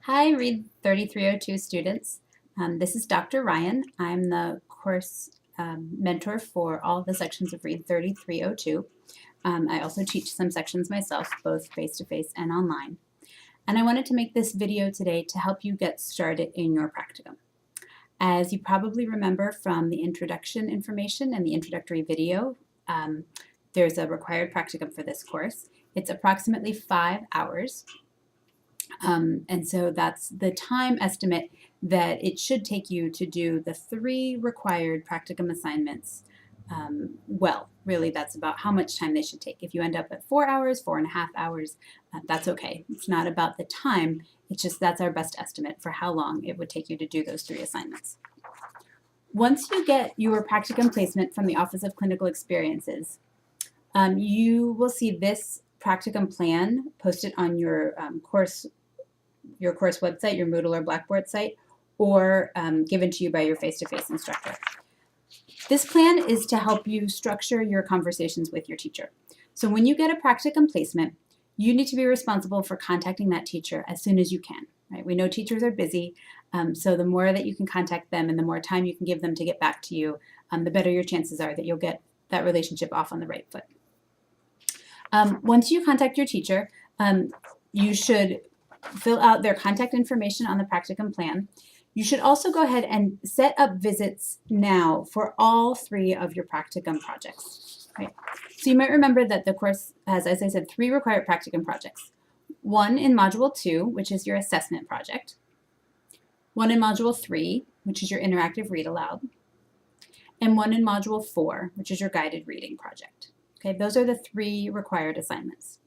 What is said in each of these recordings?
Hi, READ3302 students. This is Dr. Ryan. I'm the course mentor for all the sections of READ3302. I also teach some sections myself, both face-to-face and online. And I wanted to make this video today to help you get started in your practicum. As you probably remember from the introduction information and the introductory video, there's a required practicum for this course. It's approximately 5 hours. And so that's the time estimate that it should take you to do the 3 required practicum assignments well. Really, that's about how much time they should take. If you end up at 4 hours, 4.5 hours, that's okay. It's not about the time, it's just that's our best estimate for how long it would take you to do those 3 assignments. Once you get your practicum placement from the Office of Clinical Experiences, you will see this practicum plan posted on your course website, your Moodle or Blackboard site, or given to you by your face-to-face instructor. This plan is to help you structure your conversations with your teacher. So when you get a practicum placement, you need to be responsible for contacting that teacher as soon as you can. Right? We know teachers are busy, so the more that you can contact them and the more time you can give them to get back to you, the better your chances are that you'll get that relationship off on the right foot. Once you contact your teacher, you should fill out their contact information on the practicum plan. You should also go ahead and set up visits now for all 3 of your practicum projects. Right? So you might remember that the course has, as I said, 3 required practicum projects. 1 in Module 2, which is your assessment project. 1 in Module 3, which is your interactive read aloud. And 1 in Module 4, which is your guided reading project. Okay, those are the 3 required assignments.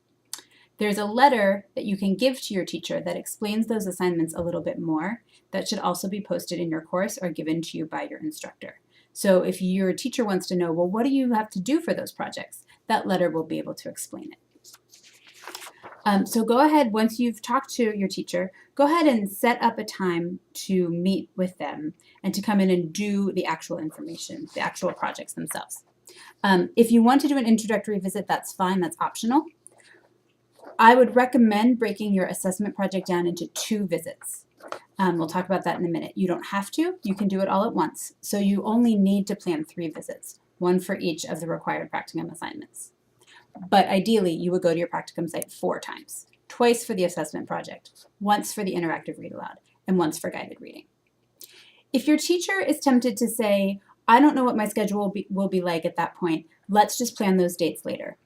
There's a letter that you can give to your teacher that explains those assignments a little bit more. That should also be posted in your course or given to you by your instructor. So if your teacher wants to know, well, what do you have to do for those projects? That letter will be able to explain it. So go ahead, once you've talked to your teacher, go ahead and set up a time to meet with them and to come in and do the actual information, the actual projects themselves. If you want to do an introductory visit, that's fine, that's optional. I would recommend breaking your assessment project down into 2 visits. We'll talk about that in a minute. You don't have to. You can do it all at once. So you only need to plan 3 visits, 1 for each of the required practicum assignments. But ideally, you would go to your practicum site 4 times, twice for the assessment project, once for the interactive read aloud, and once for guided reading. If your teacher is tempted to say, I don't know what my schedule will be like at that point, let's just plan those dates later,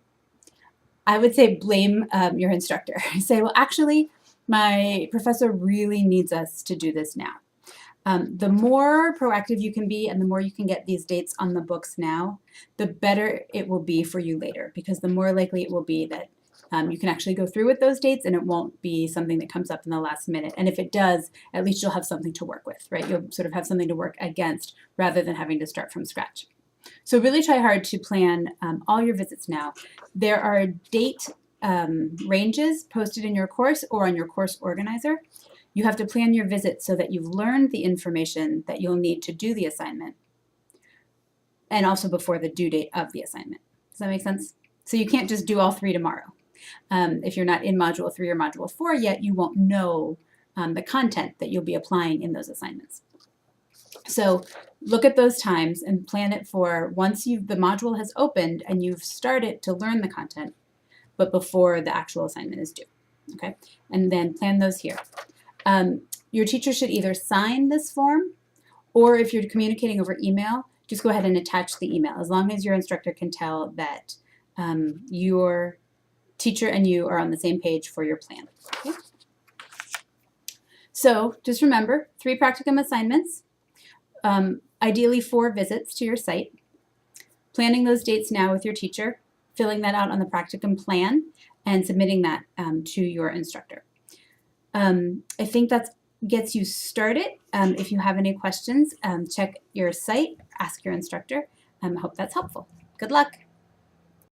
I would say blame your instructor. Say, well, actually, my professor really needs us to do this now. The more proactive you can be and the more you can get these dates on the books now, the better it will be for you later, because the more likely it will be that you can actually go through with those dates and it won't be something that comes up in the last minute. And if it does, at least you'll have something to work with, right? You'll sort of have something to work against rather than having to start from scratch. So really try hard to plan all your visits now. There are date ranges posted in your course or on your course organizer. You have to plan your visits so that you've learned the information that you'll need to do the assignment, and also before the due date of the assignment. Does that make sense? So you can't just do all 3 tomorrow. If you're not in Module 3 or Module 4 yet, you won't know the content that you'll be applying in those assignments. So look at those times and plan it for once the module has opened and you've started to learn the content, but before the actual assignment is due. Okay, and then plan those here. Your teacher should either sign this form, or if you're communicating over email, just go ahead and attach the email, as long as your instructor can tell that your teacher and you are on the same page for your plan. Okay? So just remember, 3 practicum assignments, ideally 4 visits to your site, planning those dates now with your teacher, filling that out on the practicum plan, and submitting that to your instructor. I think that gets you started. If you have any questions, check your site, ask your instructor. I hope that's helpful. Good luck.